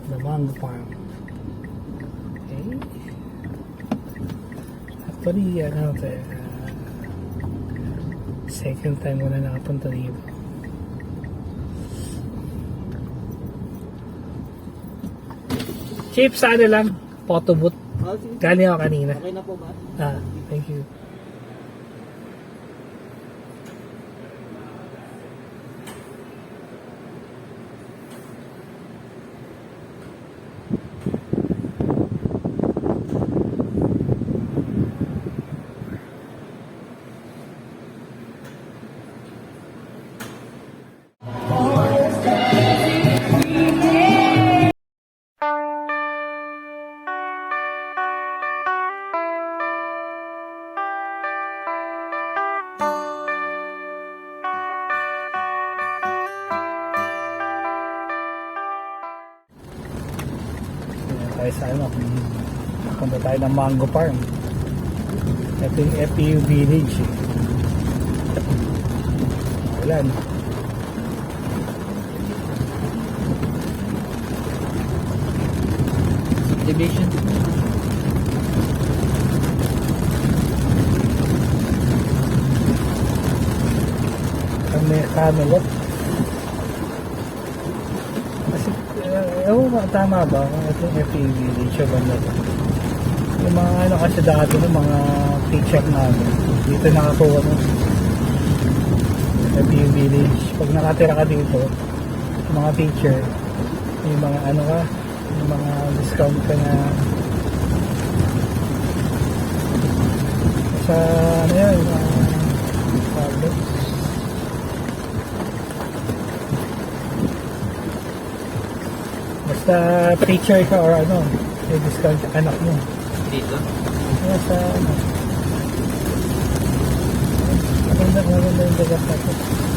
The mango farm. Okay. Actually, second time ko na nakapunta dito. Chief, sana lang. Photo booth. Galing ako kanina. Okay na po ba? Thank you. Tayo sa punta tayo ng mango farm. Ito yung FPU village. Wala na. Division. Camelot. Kasi tama ba kung ito yung FPU village o ba nito? Yung mga kasi dati ng mga teacher namin dito nakakuha ng FPU village. Pag nakatira ka dito, yung mga teacher, yung mga yung mga discount ka na sa yung tablets. Basta teacher ka or may discount sa anak mo. Dito? Sa maganda yung dagat natin.